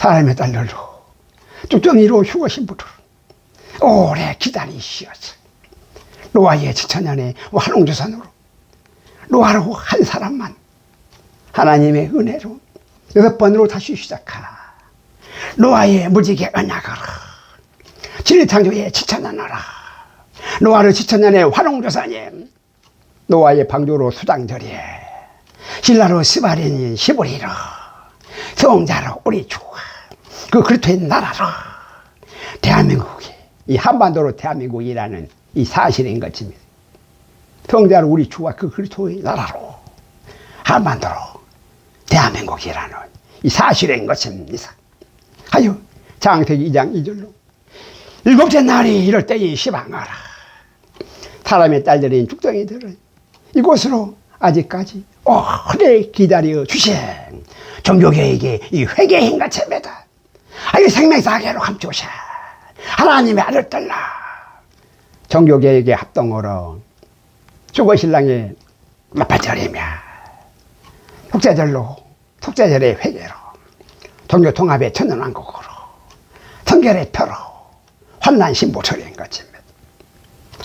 사람의 딸들로 뚝정이로 휴거 신부를 오래 기다리시었어. 노아의 지천년의 환웅조선으로 노아로 한 사람만 하나님의 은혜로 6번으로 다시 시작하라. 노아의 무지개 언약으로 진리창조의 지천년하라. 노아를 지천년의 환웅조선님 노아의 방주로 수장절에 신라로 스바린 시보리로 성자로 우리 주와 그 그리스도의 나라로 대한민국이 이 한반도로 대한민국이라는 이 사실인 것입니다. 성자로 우리 주와 그 그리스도의 나라로 한반도로 대한민국이라는 이 사실인 것입니다. 하여 창세기 2장 2절로 7째 날이 이럴 때에 시방하라. 사람의 딸들인 죽덩이들을 이곳으로 아직까지 오래 기다려 주신 종교계에게 이 회개인 것입니다. 이 생명사계로 감추신 하나님의 아들들라 종교계에게 합동으로 죽어신랑의 나팔절이며 속죄절의 회개로 종교통합의 천연왕국으로 성결의 표로 환난신보철인 것입니다.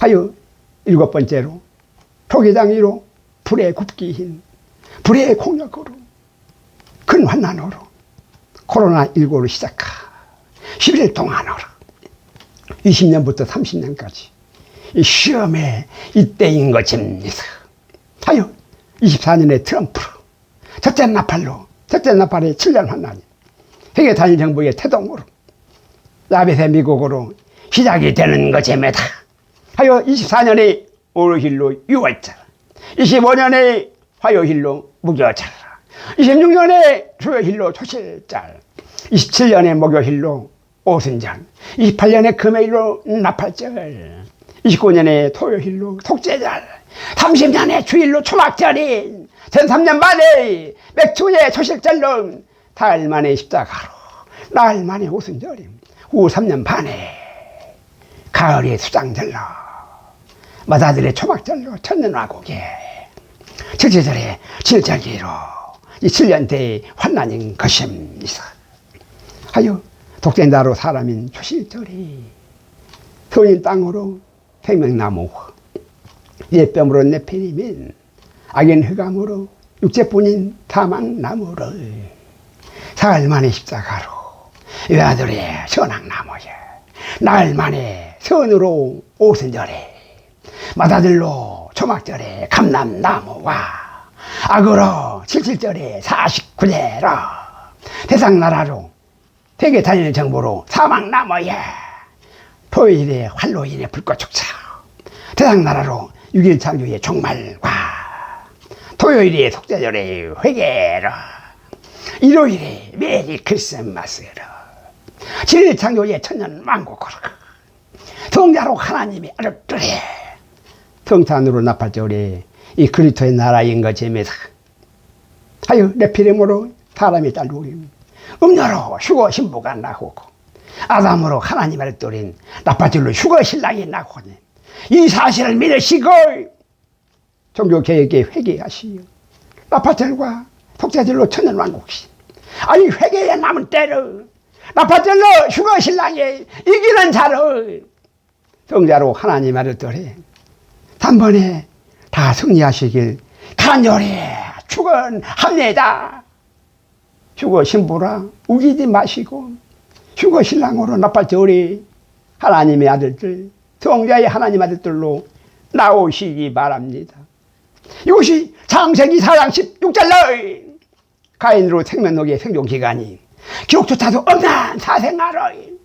하여 7번째로 토기장이로 불의 굽기인 불의 공력으로 큰 환난으로 코로나19로 시작하 11일 동안으로 20년부터 30년까지 이 시험의 이때인 것입니다. 하여 24년의 트럼프로 첫째 나팔의 7년 환난이 세계 단일 정부의 태동으로 야벳의 미국으로 시작이 되는 것입니다. 하여 24년의 월요일로 6월절 25년의 화요일로 무교절 26년의 수요일로 초실절 27년의 목요일로 오순절 28년의 금요일로 나팔절 29년의 토요일로 속죄절 30년의 주일로 초막절인 1300년 만에 맥주의 초실절로 달 만에 십자가로 날 만에 오순절임 후 3년 반에 가을의 수장절로 마다들의 초막절로 천년왕국에 첫째절의 진절기로 이 7년대의 환난인 것입니다. 하여 독생자로 사람인 초실절이 선인 땅으로 생명나무 옛뱀으로 네피림인 악인 흑암으로 육체뿐인 사망나무를 사흘 만에 십자가로 외아들의 선악나무에 나흘 만에 선으로 오순절에 마다들로 초막절에 감람나무와 악으로 77절에 49제로 대상나라로 세계 다니는 정보로 사망나무에 토요일에 활로 인해 불꽃축사 대상나라로 6일 창조의 종말과 토요일에 속죄절의 회개로 일요일에 메리 크리스마스로 7일 창조의 천년왕국으로 성자로 하나님의 아들들이 성탄으로 나팔절에 이 그리스도의 나라인 것입니다. 하여 네피림으로 사람의 딸들이 음녀로 휴거 신부가 나오고 아담으로 하나님의 아들들인 나팔절로 휴거 신랑이 나오고 이 사실을 믿으시고 종교개혁에 회개하시오. 나팔절과 속죄절로 천년왕국시 아니 회개에 남은 때를 나팔절로 휴거 신랑이 이기는 자를 성자로 하나님 아들들이 단번에 다 승리하시길 간절히 축원합니다. 휴거 신부라 우기지 마시고 휴거 신랑으로 나팔절이 하나님의 아들들 성자의 하나님 아들들로 나오시기 바랍니다. 이것이 창세기 4장 16절로 가인으로 생명록의 생존기간이 기록조차도 없는 사생아를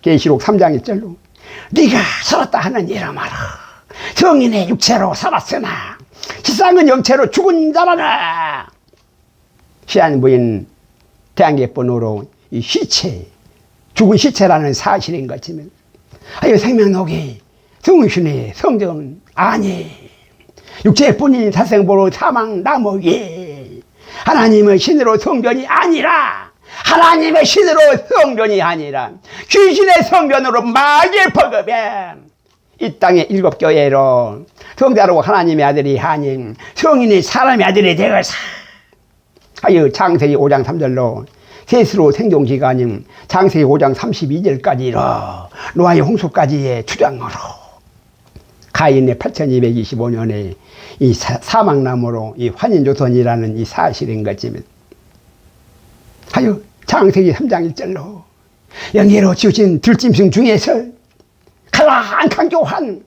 계시록 3장 1절로 네가 살았다 하는 이름으로 성인의 육체로 살았으나 지상은 영체로 죽은 자라라. 시한부인 대한계번호로 이 시체 죽은 시체라는 사실인 것이면 하여 생명록이 성신의 성정은 아니 육체뿐인 사생보로 사망 나무에 하나님의 신으로 성전이 아니라 하나님의 신으로 성전이 아니라 귀신의 성전으로 마귀의 버금에 이 땅의 7교회로 성자로 하나님의 아들이 아닌 성인이 사람의 아들이 되어서 하여 창세기 5장 3절로 셋으로 생존기간인 창세기 5장 32절까지로 노아의 홍수까지의 추장으로 가인의 8225년에 이 사막나무로 이 환인조선이라는 이 사실인 것입니다. 하여 창세기 3장 1절로 영예로 지어진 들짐승 중에서 가장 강조한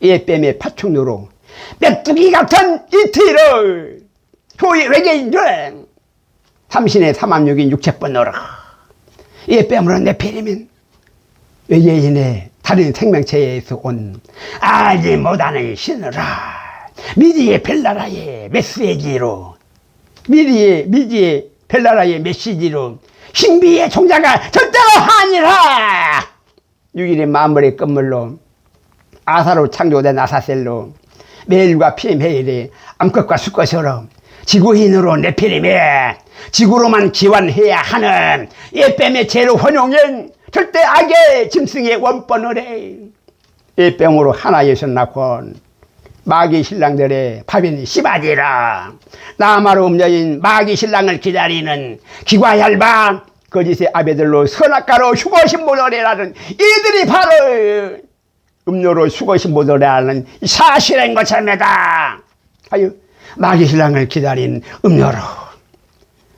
예뱀의 파충류로 메뚜기 같은 이티를 후의 외계인들 삼신의 삼합육인 육체번호로 예뱀으로 네피림은 외계인의 다른 생명체에서 온 알지 못하는 신으라 미디의 벨라라의 메시지로 미디의 벨라라의 메시지로 신비의 종자가 절대로 아니라 6일의 만물의 끝물로 아사로 창조된 아사셀로 메일과 피메일이 암컷과 수컷으로 지구인으로 네피림에 지구로만 기원해야 하는 예뱀의 제로 혼용인 절대 악의 짐승의 원본을 예뱀으로 하나에서 낳고 마귀 신랑들의 파빈 시바지라 나마로 음녀인 마귀 신랑을 기다리는 기과 얇아 거짓의 아베들로 선악가로 휴거신보더래라는 이들이 바로 음료로 휴거신보더래라는 사실인 것입니다. 하여 마귀 신랑을 기다린 음료로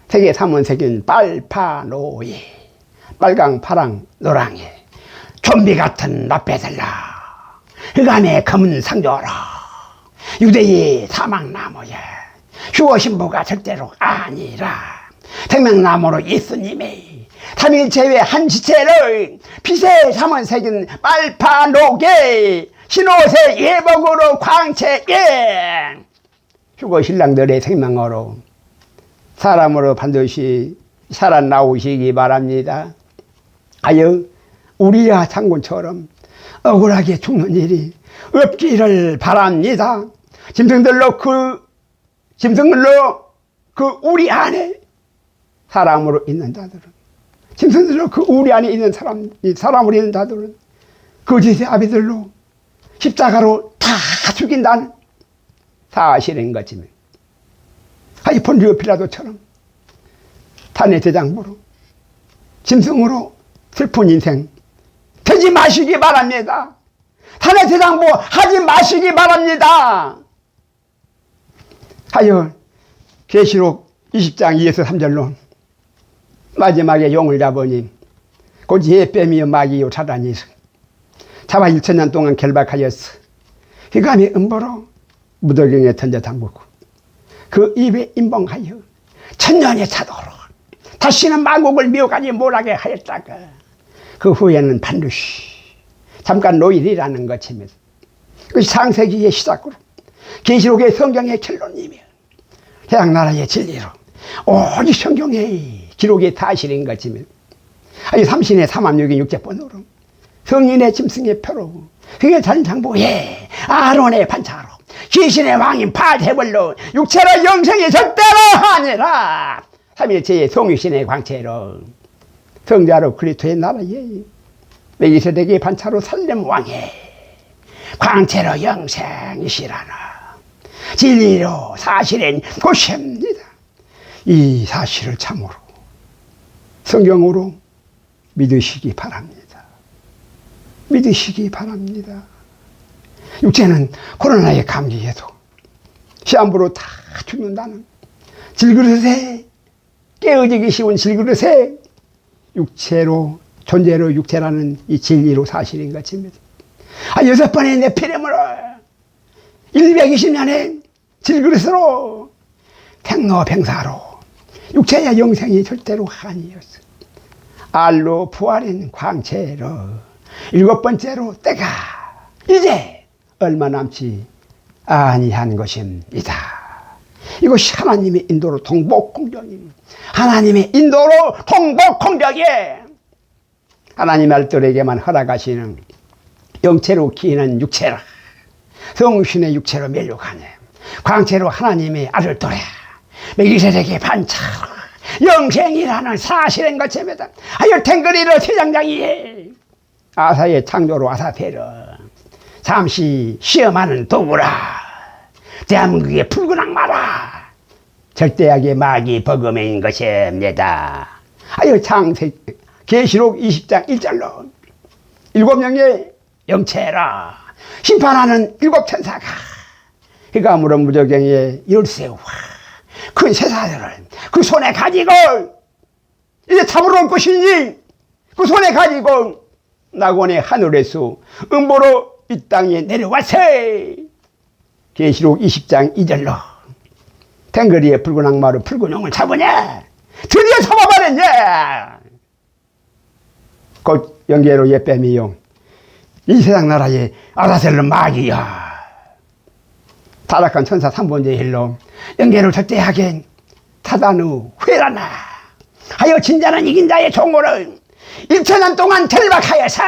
세계 3원색인 빨파노예 빨강 파랑 노랑에 좀비 같은 라페들라 흑암의 검은 상조라 유대의 사막나무에 휴거신부가 절대로 아니라 생명나무로 예수님이 삼일체의 한 지체를 빛의 삼원색인 빨파노게 신옷의 예복으로 광채에 휴거신랑들의 생명으로 사람으로 반드시 살아나오시기 바랍니다. 하여 우리야 장군처럼 억울하게 죽는 일이 없기를 바랍니다. 짐승들로 그 우리 안에 사람으로 있는 자들은 짐승들로 그 우리 안에 있는 사람으로 있는 자들은 거짓의 아비들로 십자가로 다 죽인다는 사실인 것입니다. 하여 본디오 필라도처럼 탄의 대장부로 짐승으로 슬픈 인생 되지 마시기 바랍니다. 탄의 대장부 하지 마시기 바랍니다. 하여 계시록 20장 2에서 3절로 마지막에 용을 잡으니 곧 예뱀이요 마귀요 사단이 잡아 1,000년 동안 결박하였어. 휘감의 음보로 무더경에 던져 담그고 그 입에 임봉하여 천년의 차도로 다시는 마국을 미혹하지 못하게 하였다가 그 후에는 반드시 잠깐 노일이라는 것입니다. 그것이 창세기의 시작으로 계시록의 성경의 결론이며 해양나라의 진리로 오직 성경의 기록의 사실인 것입니다. 아니 삼신의 삼합육인 육체본으로 성인의 짐승의 표로 그게 잔상보에 아론의 반차로 귀신의 왕인 파대벌로 육체로 영생이 절대로 아니라 삼일체의 성육신의 광채로 성자로 그리스도의 나라에 멜기세덱의 반차로 살렘 왕의 광채로 영생이시라나 진리로 사실은 것입니다. 이 사실을 참으로 성경으로 믿으시기 바랍니다. 믿으시기 바랍니다. 육체는 코로나의 감기에도 시한부로 다 죽는다는 질그릇에 깨어지기 쉬운 질그릇에 육체로 존재로 육체라는 이 진리로 사실인 것입니다. 6번의 네피림으로 120년의 질그릇으로 백로병사로 육체의 영생이 절대로 아니었어. 알로 부활인 광채로 7번째로 때가 이제 얼마 남지 아니한 것입니다. 이것이 하나님의 인도로 동복공정입니다. 하나님의 인도로 동복공정에 하나님 알들에게만 허락하시는 영체로 기이는 육체라 성신의 육체로 멸류관에 광채로 하나님의 아들 또래 멜기세덱의 반차로 영생이라는 사실인 것입니다. 하여 탱거리로 세장장이 아사의 창조로 아사페르 잠시 시험하는 도구라 대한민국의 붉은 악마라 절대악의 마귀 버금인 것입니다. 아유 계시록 20장 1절로 7명의 영체라 심판하는 7천사가 흑암으로 무저갱의 열쇠와 큰 쇠사들을 그 손에 가지고 이제 잡으러 올 것이니 그 손에 가지고 낙원의 하늘에서 음보로 이 땅에 내려왔어. 계시록 20장 2절로 탱거리에 붉은 악마로 붉은 용을 잡으냐 드디어 잡아버렸냐. 곧 영계로 예뱀이요 이 세상 나라의 아라셀로 마귀야. 타락한 천사 3번째 일로 영계를 절대하게 타다누 회라나 하여 진자는 이긴 자의 종으로 1천년 동안 결박하여서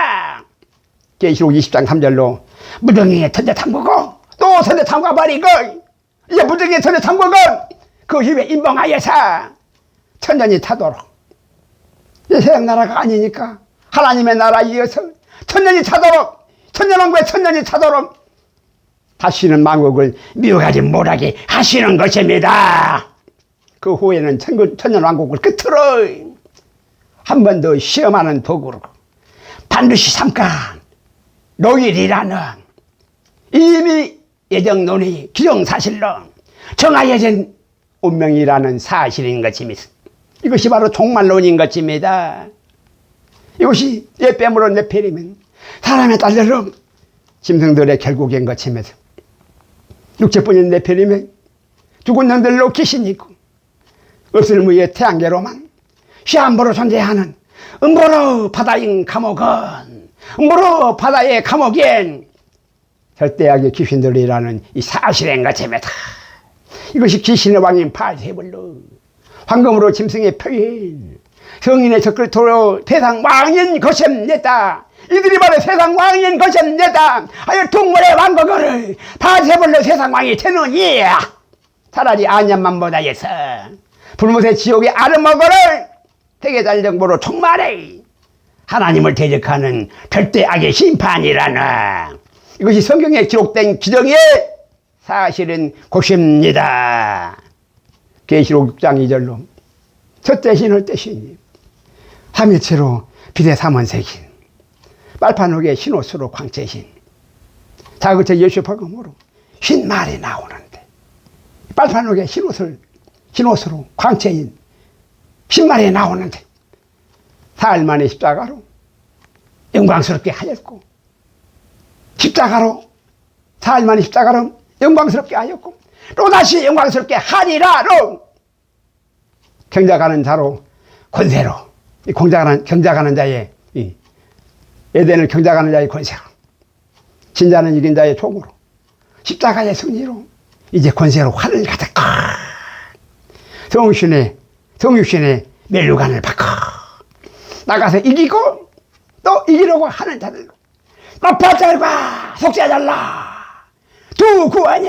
계시록 20장 3절로 무정이에 던져 담그고 또 던져 담가버리고 이제 무정이에 던져 담그고 그 힘에 임봉하여서 천년이 차도록 이 세상 나라가 아니니까 하나님의 나라 이어서 천년이 차도록 천년왕국의 천년이 차도록 다시는 만국을 미워하지 못하게 하시는 것입니다. 그 후에는 천년왕국을 끝으로 한 번 더 시험하는 도구로 반드시 삼가 노일이라는 이미 예정론이 기정사실로 정하여진 운명이라는 사실인 것입니다. 이것이 바로 종말론인 것입니다. 이것이 예뱀으로 네피림은 사람의 딸들로 짐승들의 결국인 것입니다. 육체뿐인 네피림은 죽은 영들로 귀신이 있고 없을 무의 태양계로만 시한부로 존재하는 음보로 바다인 감옥은 음보로 바다의 감옥인 절대악의 귀신들이라는 이 사실인 것입니다. 이것이 귀신의 왕인 바알세불로 황금으로 짐승의 표인 성인의 적그리스도로 세상 왕인 것입니다. 이들이 바로 세상 왕인 것입니다. 하여 동물의 왕국을 바알세불로 세상 왕이 되느니 차라리 안얀만보다에서 불못의 지옥의 아르먹어를 세계단정보로 총말해 하나님을 대적하는 절대 악의 심판이라는 이것이 성경에 기록된 기적의 사실은 것입니다. 계시록 6장 2절로 첫째 신을 떼시니 삼일체로 비대 삼원색인 빨판옥의 흰옷으로 광채신 자그처 예수 복음으로 흰말이 나오는데 빨판옥의 흰옷으로 광채인 흰말이 나오는데 사흘 만에 십자가로 영광스럽게 하였고 십자가로 사흘 만에 십자가로 영광스럽게 하였고 또다시 영광스럽게 하리라로 경작하는 자로 권세로 경작하는 자의 에덴을 경작하는 자의 권세로 진자는 이긴 자의 종으로 십자가의 승리로 이제 권세로 활을 가득 성육신의 멸류관을 받고 나가서 이기고 또 이기려고 하는 자들로 나팔자들과 속죄자들라 두 구원이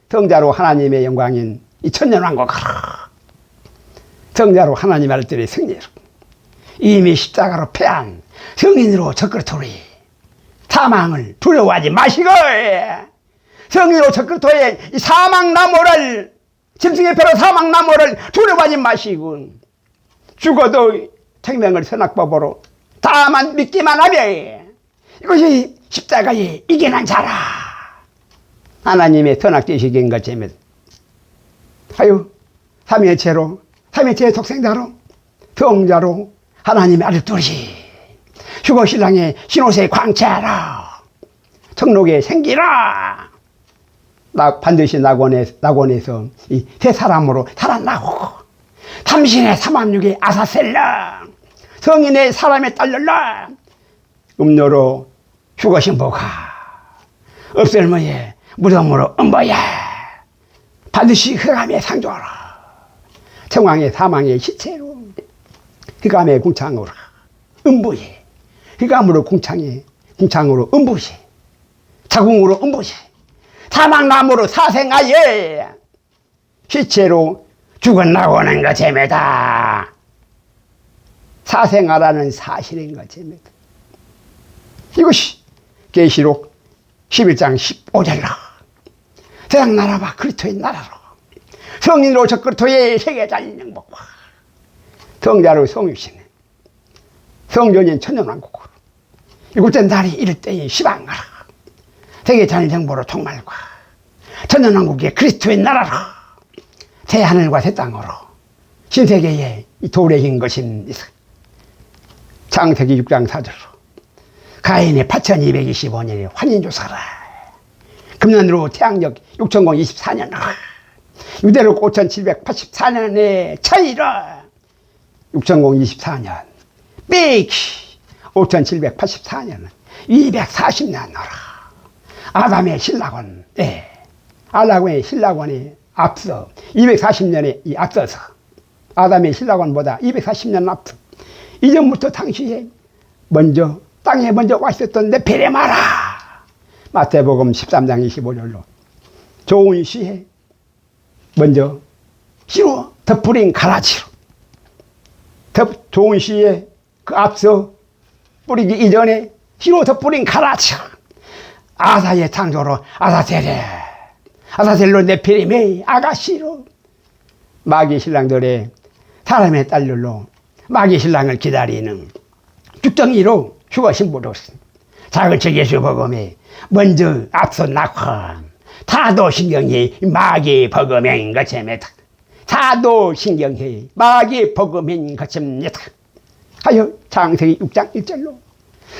성자로 하나님의 영광인 이 천년왕국으로 성자로 하나님의 아들들의 승리로 이미 십자가로 패한 성인으로 적그리스도의 사망을 두려워하지 마시고 성인으로 적그리스도의 이 사망나무를 짐승의 표로 사망나무를 두려워하지 마시고 죽어도 생명을 선악법으로 다만 믿기만 하면 이것이 십자가에 이겨난 자라 하나님의 선악지식인 것입니다. 하여 삼위체의 독생자로 성자로 하나님의 아들들이 휴거신랑의 흰옷의 광채라 청록의 생기라 반드시 낙원에서 이 새 사람으로 살아나고 삼신의 삼합육의 아사셀라 성인의 사람의 딸들라 음료로 휴거신보가 없을무에 무덤으로 음보야 반드시 흑암에 상조하라 청왕의 사망의 시체로 흑암의 궁창으로 음부에 흑암으로 궁창으로 음부에 자궁으로 음부에 사망나무로 사생하여 시체로 죽어나오는 것입니다. 사생하라는 사실인 것입니다. 이것이 계시록 11장 15절로 세상 나라와 그리스도의 나라로 성인으로 적그리스도의 세계자인 영복과 성자로 성육신에 성전인 천년왕국으로 일곱째 날이 이를 때에 시방하라. 세계 전정보로 통말과 천년왕국의 그리스도의 나라로 새 하늘과 새 땅으로 신세계에 도래인 것입니다. 창세기 6장 4절로 가인의 8225년에 환인조사라. 금년으로 태양력 6024년 유대로 5784년의 차이라. 6024년 빼기 5784년은 240년으로 아담의 신라원, 아담의 신라원이 앞서 240년에 앞서서 아담의 신라원보다 240년 앞서 이전부터 당시에 먼저 땅에 먼저 와 있었던 네피레마라. 마태복음 13장 25절로 좋은 시에 먼저 씨로 덧뿌린 가라지로 좋은 시에 그 앞서 뿌리기 이전에 씨로 덧뿌린 가라지로 아사의 창조로 아사셀로 네피림의 아가씨로 마귀 신랑들의 사람의 딸들로 마귀 신랑을 기다리는 죽정이로 휴거 신부로 자글책 예수 복음에 먼저 앞서 낳고 사도신경이 마귀 복음인 것입니다. 사도신경이 마귀 복음인 것입니다. 하여 창세기 6장 1절로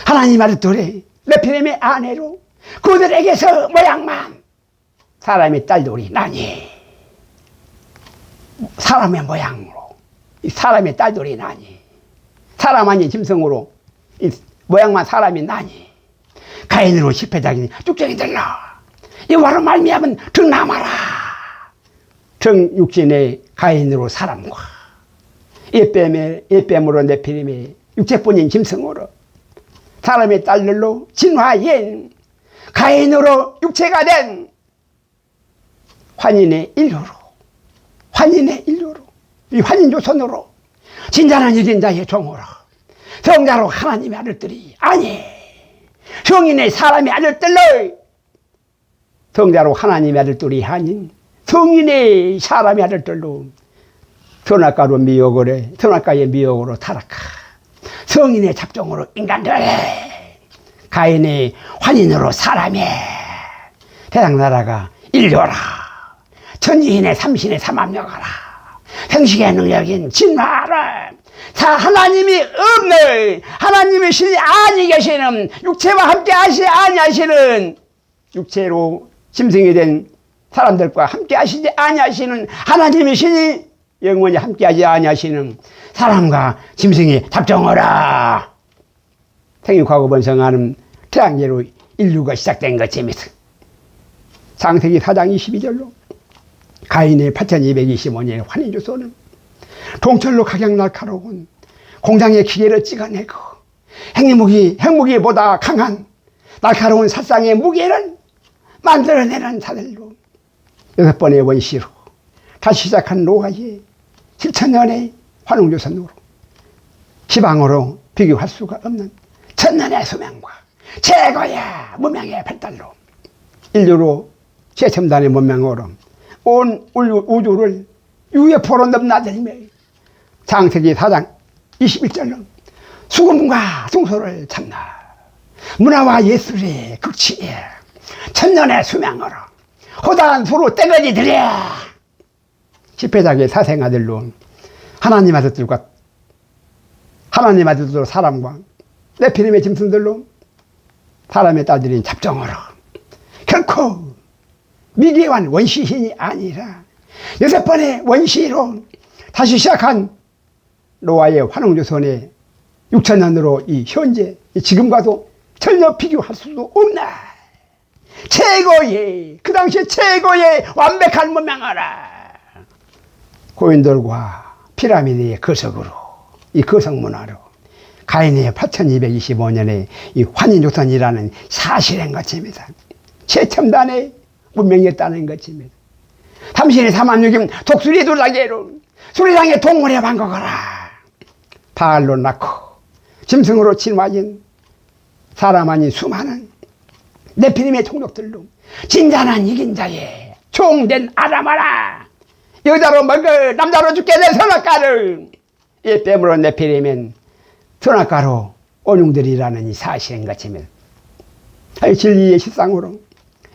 하나님 아들들의 네피림의 아내로 그들에게서 모양만 사람의 딸들이 나니 사람의 모양으로 사람의 딸들이 나니 사람 아닌 짐승으로 모양만 사람이 나니 가인으로 실패자기니 쭉정이 들라 이와로 말미암은 등남아라. 정육신의 가인으로 사람과 예뱀으로 네피림의 육체뿐인 짐승으로 사람의 딸들로 진화인 가인으로 육체가 된 환인의 인류로 이 환인조선으로 진정한 일인자의 종으로 성자로 하나님의 아들들이 아니 성인의 사람의 아들들로 성자로 하나님의 아들들이 아닌 성인의 사람의 아들들로 선악과의 미혹으로 타락하 성인의 잡종으로 인간들 가인의 환인으로 사람의 대당나라가 인류라 천지인의 삼신의 삼합력하라 생식의 능력인 진화하라. 하나님이 없는 하나님의 신이 아니 계시는 육체와 함께 하시지 아니하시는 육체로 짐승이 된 사람들과 함께 하시지 아니하시는 하나님의 신이 영원히 함께 하지 아니하시는 사람과 짐승이 잡종하라. 생육하고 번성하는 태양계로 인류가 시작된 것입니다. 창세기 4장 22절로 가인의 8225년의 환인조소는 동철로 각양 날카로운 공장의 기계를 찍어내고 핵무기보다 강한 날카로운 살상의 무게를 만들어내는 자들로 6번의 원시로 다시 시작한 노아의 7천년의 환웅조선으로 시방으로 비교할 수가 없는 천년의 수명과 최고의 문명의 발달로 인류로 최첨단의 문명으로 온 우주를 UFO로 넘나들며 창세기 4장 21절로 수금과 성소를 참나 문화와 예술의 극치에 천년의 수명으로 호다한 수로 떼거지 들여 십회작의 사생아들로 하나님 아들들로 사람과 네피림의 짐승들로 사람의 딸들인 잡종으로 결코 미개한 원시신이 아니라 6번의 원시로 다시 시작한 노아의 환웅조선의 6천년으로 이 현재 지금과도 전혀 비교할 수도 없나 최고의 그 당시에 최고의 완벽한 문명하라. 고인돌과 피라미드의 거석으로 이 거석문화로 가인의 8225년에 이 환인조선이라는 사실인 것입니다. 최첨단의 문명이었다는 것입니다. 삼신의 삼합육임 독수리 둘라개로 수리장의 동물의 방거거라. 바알로 낳고 짐승으로 진화인 사람 아닌 수많은 네피림의 종족들로 진짠한 이긴 자의 종된 아담아라. 여자로 먹을 남자로 죽게 된 선악과를 이 뺨으로 내피리면 선악과로 온흉들이라는 이 사실인 것입니다. 진리의 실상으로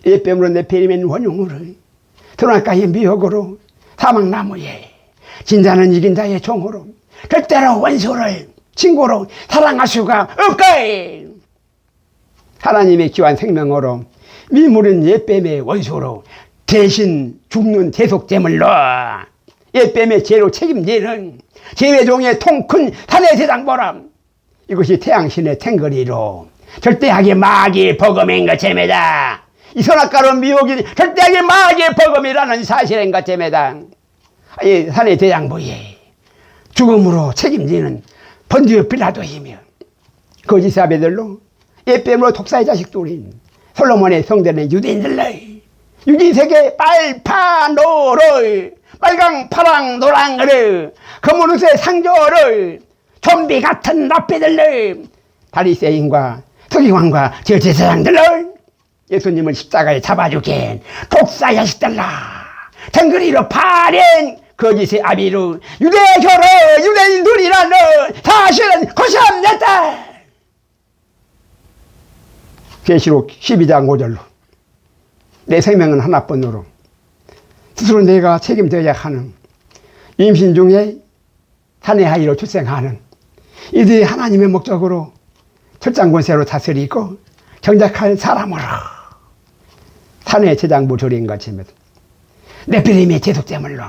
이 뺨으로 내피리면 원흉으로 선악과의 미혹으로 사망나무에 진자는 이긴 자의 종으로 절대로 원수를 친구로 사랑할 수가 없거이. 하나님의 귀한 생명으로 미물은 옛뱀의 원수로 대신 죽는 대속제물로 옛뱀의 죄로 책임지는 제외종의 통큰 산의 세상보람, 이것이 태양신의 탱거리로 절대하게 마귀의 버금인 것입니다. 이 선악과로 미혹이 절대하게 마귀의 버금이라는 사실인 것입니다. 이 산의 대장부에 죽음으로 책임지는 번지어 빌라도이며 거짓 아비들로 옛뱀으로 독사의 자식들인 솔로몬의 성전의 유대인들로 유기세계 빨파노를 빨강 파랑 노랑을 검은옷의 상조를 좀비 같은 랍비들로 바리새인과 서기관과 제사장들로 예수님을 십자가에 잡아주긴 독사 자식들로 덩그리로 파낸 거짓의 아비로 유대교로 유대인들이라는 사실은 고시합니다. 계시록 12장 5절로 내 생명은 하나뿐으로 스스로 내가 책임져야 하는 임신 중에 산의 출생하는 이들이 하나님의 목적으로 철장권세로 다스리고 경작할 사람으로 산의 제장부 조린 것입니다. 네피림의 제속제물로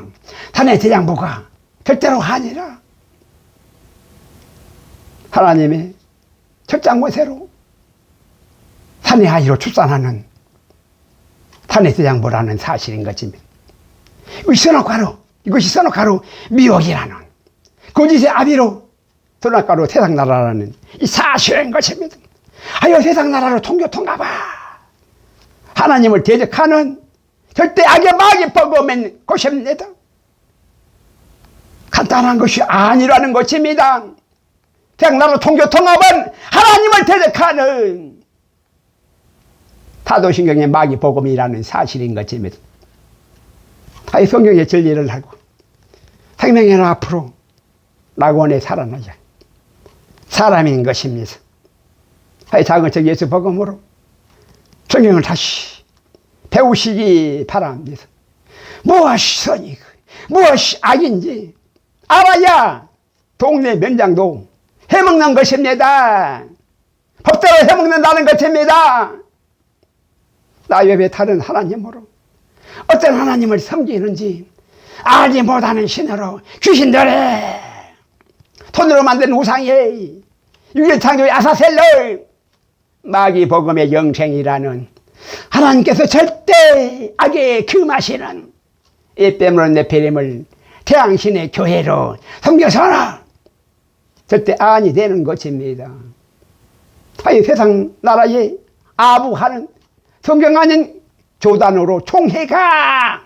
산의 제장부가 절대로 아니라 하나님의 철장권세로 산의 아이로 출산하는 산의 제장부라는 사실인 것입니다. 이것이 선악과로 미혹이라는 거짓의 아비로 선악과로 세상 나라라는 이 사실인 것입니다. 하여 세상 나라로 통교통가봐 하나님을 대적하는 절대 악의 마귀 버금인 것입니다. 간단한 것이 아니라는 것입니다. 세상 나라 통교통합은 하나님을 대적하는 사도신경의 마귀 복음이라는 사실인 것입니다. 이 성경의 진리를 알고 생명의 앞으로 낙원에 살아나자 사람인 것입니다. 작은 책 예수 복음으로 성경을 다시 배우시기 바랍니다. 무엇이 선이고 무엇이 악인지 알아야 동네 면장도 해먹는 것입니다. 법대로 해먹는다는 것입니다. 나 외에 다른 하나님으로 어떤 하나님을 섬기는지 알지 못하는 신으로 귀신들의 손으로 만든 우상에 유일창조의 아사셀러 마귀 복음의 영생이라는 하나님께서 절대 악에 금하시는 이 뺨으로 네피림을 태양신의 교회로 섬겨서는 절대 아니 되는 것입니다. 이 세상 나라에 아부하는 성경 아닌 조단으로 총회가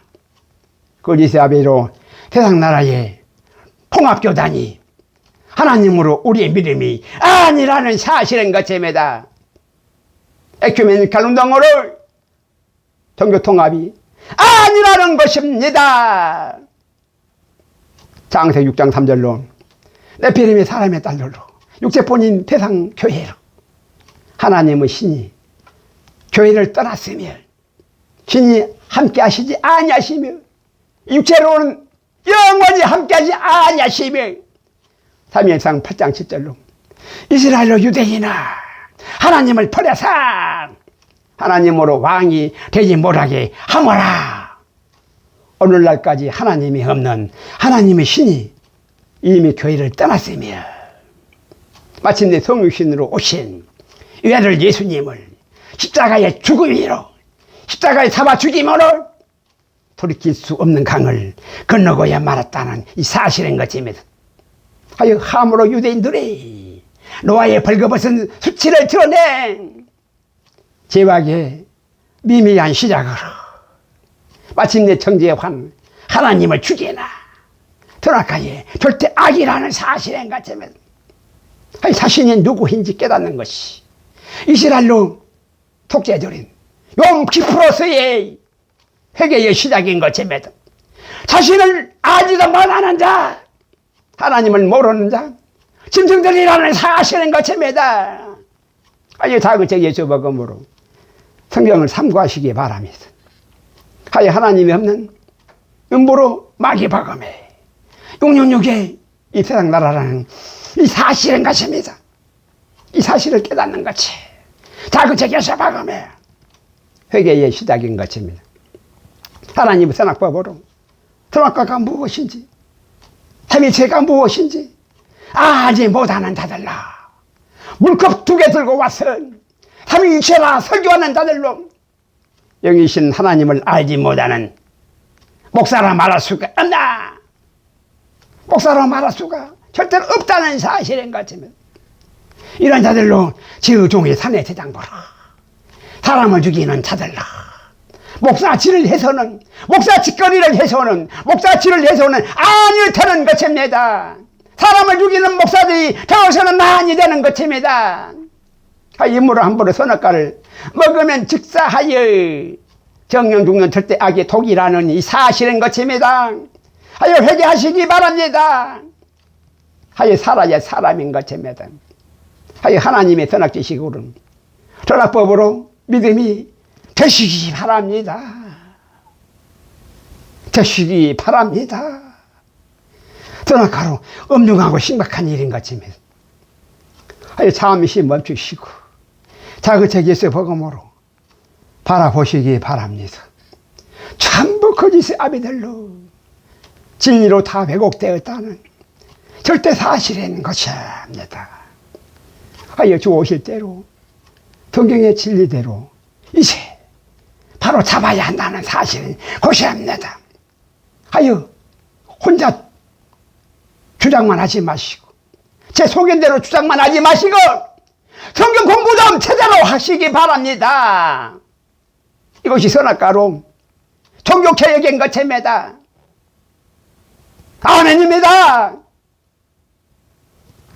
거짓의 아비로 세상 나라의 통합교단이 하나님으로 우리의 믿음이 아니라는 사실인 것입니다. 에큐메니칼 운동으로 종교통합이 아니라는 것입니다. 창세기 6장 3절로 네피림의 사람의 딸들로 육체본인 세상 교회로 하나님의 신이 교회를 떠났으며 신이 함께 하시지 아니하시며 육체로는 영원히 함께 하지 아니하시며 사무엘상 8장 7절로 이스라엘로 유대인아 하나님을 버려서 하나님으로 왕이 되지 못하게 하모라. 오늘날까지 하나님이 없는 하나님의 신이 이미 교회를 떠났으며 마침내 성육신으로 오신 외아들 예수님을 십자가의 죽음으로 십자가에 잡아 죽임으로 돌이킬 수 없는 강을 건너고야 말았다는 이 사실인 것입니다. 하여 함으로 유대인들이 노아의 벌거벗은 수치를 드러낸 제왕의 미미한 시작으로 마침내 청지의 환 하나님을 죽이나 선악과의 절대 악이라는 사실인 것입니다. 자신이 누구인지 깨닫는 것이 이스라엘로 속죄드린 욤키프로스의 회개의 시작인 것입니다. 자신을 알지도 못하는 자, 하나님을 모르는 자, 짐승들이라는 사실인 것입니다. 아주 다그쳐 예수 복음으로 성경을 삼고하시기 바랍니다. 하여 하나님이 없는 음부로 마귀 복음에 666의 이 세상 나라라는 이 사실인 것입니다. 이 사실을 깨닫는 것이 다그쳐 예수 복음에 회개의 시작인 것입니다. 하나님의 선악법으로 선악과가 무엇인지 햄의 죄가 무엇인지 알지 못하는 자들라 물컵 2개 들고 와서 삼위일체라 설교하는 자들로 영이신 하나님을 알지 못하는 목사라 말할 수가 없나. 목사라 말할 수가 절대로 없다는 사실인 것입니다. 이런 자들로 제의종의 산의 대장 보라. 사람을 죽이는 자들라. 목사질을 해서는 목사짓거리를 해서는 목사질을 해서는 아니 되는 것입니다. 사람을 죽이는 목사들이 되어서는 아니 되는 것입니다. 인물을 함부로 선악과를 먹으면 즉사하여 정령 죽는 절대 악의 독이라는 이 사실인 것입니다. 하여 회개하시기 바랍니다. 하여 살아야 사람인 것입니다. 하여 하나님의 선악지식으로는 선악법으로 믿음이 되시기 바랍니다. 되시기 바랍니다. 선악과로 엄중하고 심각한 일인 것입니다. 하여 잠시 멈추시고 자그책 예수 복음으로 바라보시기 바랍니다. 전부 거짓의 아비들로 진리로 다 왜곡되었다는 절대 사실인 것입니다. 하여 주 오실 대로 성경의 진리대로 이제 바로 잡아야 한다는 사실인 것입니다. 하여 혼자 주장만 하지 마시고 제 소견대로 주장만 하지 마시고 성경 공부 좀 제대로 하시기 바랍니다. 이것이 선악과로 종교개혁인 것입니다. 아멘입니다.